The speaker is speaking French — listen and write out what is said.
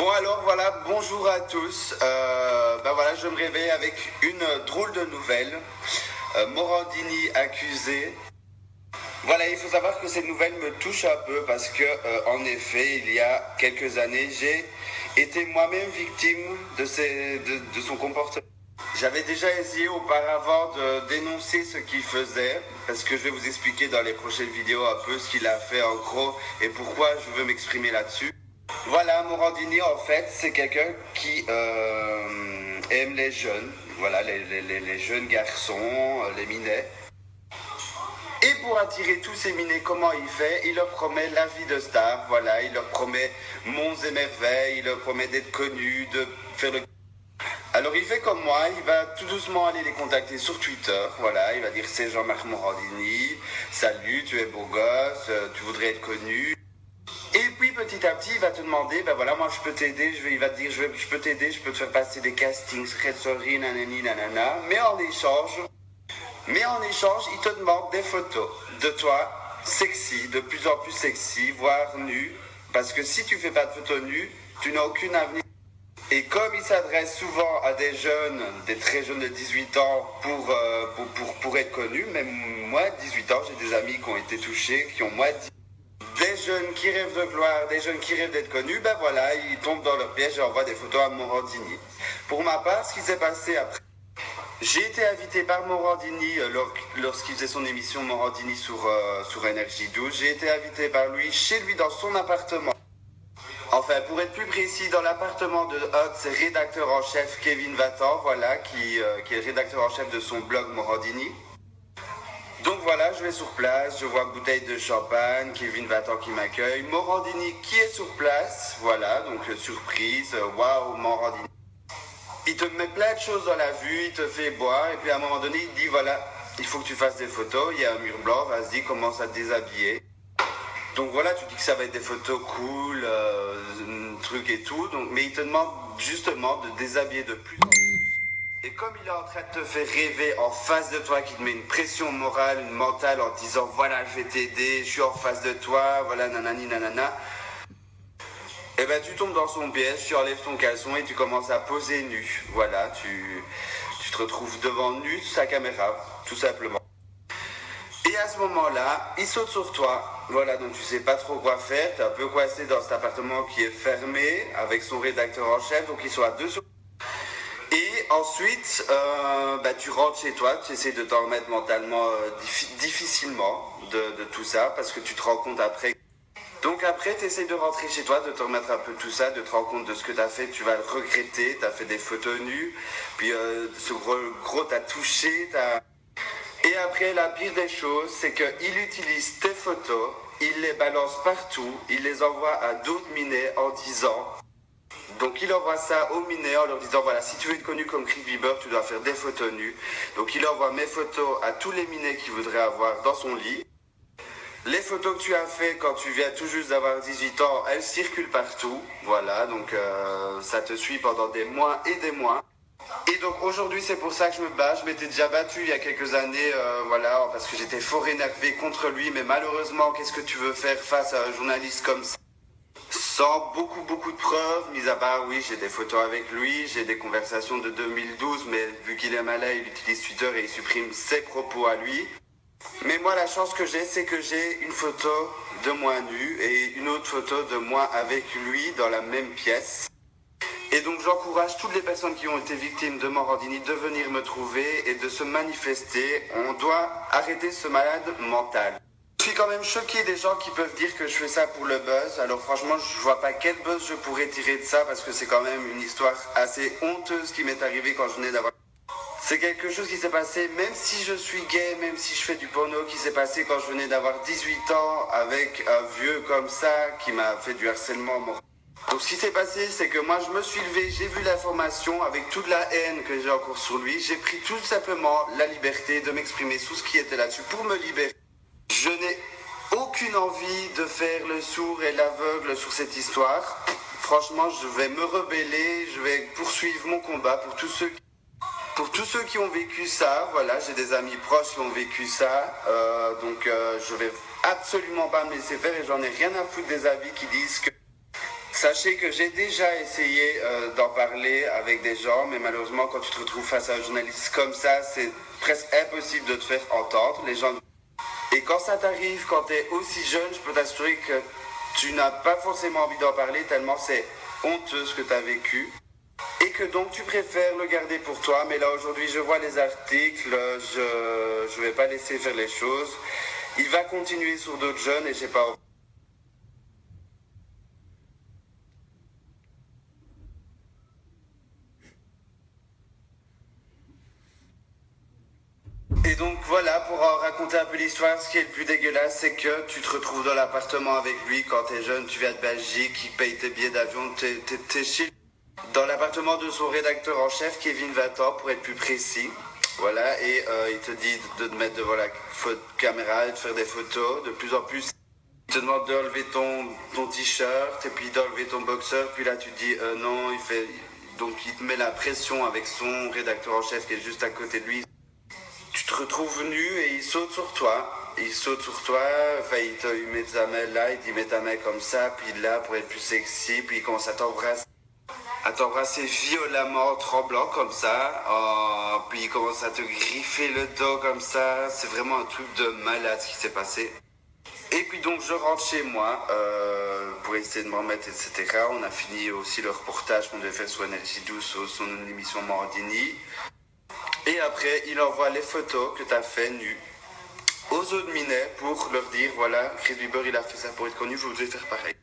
Bon alors voilà, bonjour à tous. Voilà, je me réveille avec une drôle de nouvelle. Morandini accusé. Voilà, il faut savoir que cette nouvelle me touche un peu parce que, en effet, il y a quelques années, j'ai été moi-même victime de son comportement. J'avais déjà essayé auparavant de dénoncer ce qu'il faisait, parce que je vais vous expliquer dans les prochaines vidéos un peu ce qu'il a fait en gros et pourquoi je veux m'exprimer là-dessus. Voilà, Morandini, en fait, c'est quelqu'un qui aime les jeunes, voilà, les jeunes garçons, les minets. Et pour attirer tous ces minets, comment il fait? Il leur promet la vie de star, voilà, il leur promet monts et merveilles, il leur promet d'être connu, de faire le... Alors il fait comme moi, il va tout doucement aller les contacter sur Twitter, voilà, il va dire c'est Jean-Marc Morandini, salut, tu es beau gosse, tu voudrais être connu. Et puis petit à petit, il va te demander, ben voilà, moi je peux t'aider, il va te dire, je peux t'aider, je peux te faire passer des castings, Red Story, nanani, nanana, mais en échange, il te demande des photos de toi sexy, de plus en plus sexy, voire nu, parce que si tu fais pas de photos nues, tu n'as aucun avenir. Et comme il s'adresse souvent à des jeunes, des très jeunes de 18 ans pour être connus, même moi, 18 ans, j'ai des amis qui ont été touchés, qui ont moins de des jeunes qui rêvent de gloire, des jeunes qui rêvent d'être connus, ben voilà, ils tombent dans leur piège et envoient des photos à Morandini. Pour ma part, ce qui s'est passé après, j'ai été invité par Morandini lorsqu'il faisait son émission Morandini sur Énergie 12. J'ai été invité par lui chez lui dans son appartement. Enfin, pour être plus précis, dans l'appartement de ses rédacteur en chef Kevin Vatan, voilà, qui est le rédacteur en chef de son blog Morandini. Donc voilà, je vais sur place, je vois bouteille de champagne, Kevin Vatan qui m'accueille, Morandini qui est sur place, voilà, donc surprise, waouh, Morandini. Il te met plein de choses dans la vue, il te fait boire, et puis à un moment donné, il te dit voilà, il faut que tu fasses des photos, il y a un mur blanc, vas-y, commence à te déshabiller. Donc voilà, tu dis que ça va être des photos cool, trucs et tout, donc, mais il te demande justement de déshabiller de plus en plus. Et comme il est en train de te faire rêver en face de toi, qui te met une pression morale, une mentale en te disant voilà, je vais t'aider, je suis en face de toi, voilà, nanani, nanana. Et ben tu tombes dans son piège, tu enlèves ton caleçon et tu commences à poser nu. Voilà, tu te retrouves devant nu sa caméra, tout simplement. Et à ce moment-là, il saute sur toi. Voilà, donc tu sais pas trop quoi faire, t'es un peu coincé dans cet appartement qui est fermé avec son rédacteur en chef, donc ils sont à deux sur... Et ensuite, tu rentres chez toi, tu essaies de t'en remettre mentalement difficilement de tout ça, parce que tu te rends compte après. Donc après, tu essaies de rentrer chez toi, de te remettre un peu tout ça, de te rendre compte de ce que tu as fait, tu vas le regretter, tu as fait des photos nues, puis ce gros t'a touché, Et après, la pire des choses, c'est qu'il utilise tes photos, il les balance partout, il les envoie à d'autres minets en disant... Donc il envoie ça aux minets en leur disant voilà, si tu veux être connu comme Chris Bieber, tu dois faire des photos nues. Donc il envoie mes photos à tous les minets qu'il voudrait avoir dans son lit. Les photos que tu as fait quand tu viens tout juste d'avoir 18 ans, elles circulent partout. Voilà, donc ça te suit pendant des mois et des mois. Et donc aujourd'hui c'est pour ça que je me bats. Je m'étais déjà battu il y a quelques années, voilà, parce que j'étais fort énervé contre lui. Mais malheureusement, qu'est-ce que tu veux faire face à un journaliste comme ça? Sans beaucoup de preuves, mis à part, oui, j'ai des photos avec lui, j'ai des conversations de 2012, mais vu qu'il est malin, il utilise Twitter et il supprime ses propos à lui. Mais moi, la chance que j'ai, c'est que j'ai une photo de moi nu et une autre photo de moi avec lui dans la même pièce. Et donc, j'encourage toutes les personnes qui ont été victimes de Morandini de venir me trouver et de se manifester. On doit arrêter ce malade mental. Je suis quand même choqué des gens qui peuvent dire que je fais ça pour le buzz. Alors franchement, je vois pas quel buzz je pourrais tirer de ça parce que c'est quand même une histoire assez honteuse qui m'est arrivée quand je venais d'avoir... C'est quelque chose qui s'est passé, même si je suis gay, même si je fais du porno, qui s'est passé quand je venais d'avoir 18 ans avec un vieux comme ça qui m'a fait du harcèlement moral. Donc ce qui s'est passé, c'est que moi je me suis levé, j'ai vu l'information avec toute la haine que j'ai encore sur lui. J'ai pris tout simplement la liberté de m'exprimer sur ce qui était là-dessus pour me libérer. Je n'ai aucune envie de faire le sourd et l'aveugle sur cette histoire. Franchement, je vais me rebeller, je vais poursuivre mon combat pour tous ceux qui ont vécu ça. Voilà, j'ai des amis proches qui ont vécu ça. Je vais absolument pas me laisser faire et j'en ai rien à foutre des avis qui disent que Sachez que j'ai déjà essayé d'en parler avec des gens, mais malheureusement, quand tu te retrouves face à un journaliste comme ça, c'est presque impossible de te faire entendre. Les gens... Et quand ça t'arrive, quand tu es aussi jeune, je peux t'assurer que tu n'as pas forcément envie d'en parler tellement c'est honteux ce que tu as vécu. Et que donc tu préfères le garder pour toi. Mais là aujourd'hui je vois les articles, je vais pas laisser faire les choses. Il va continuer sur d'autres jeunes et j'ai pas envie. Et donc voilà, pour en raconter un peu l'histoire, ce qui est le plus dégueulasse, c'est que tu te retrouves dans l'appartement avec lui quand t'es jeune, tu viens de Belgique, il paye tes billets d'avion, t'es chez dans l'appartement de son rédacteur en chef, Kevin 20 ans, pour être plus précis. Voilà, et il te dit de te mettre devant la caméra et de faire des photos. De plus en plus, il te demande d'enlever ton t-shirt et puis d'enlever ton boxeur. Puis là, tu te dis non, donc il te met la pression avec son rédacteur en chef qui est juste à côté de lui. Tu te retrouves nu et il saute sur toi. Il saute sur toi, enfin, il met ta main là, il dit mets ta main comme ça, puis là pour être plus sexy, puis il commence à t'embrasser violemment, tremblant comme ça, puis il commence à te griffer le dos comme ça. C'est vraiment un truc de malade ce qui s'est passé. Et puis donc je rentre chez moi pour essayer de me remettre, etc. On a fini aussi le reportage qu'on devait faire sur Énergie 12, sur son émission Morandini. Et après, il envoie les photos que tu as fait nu aux autres minets pour leur dire voilà, Chris Bieber il a fait ça pour être connu, vous devez faire pareil.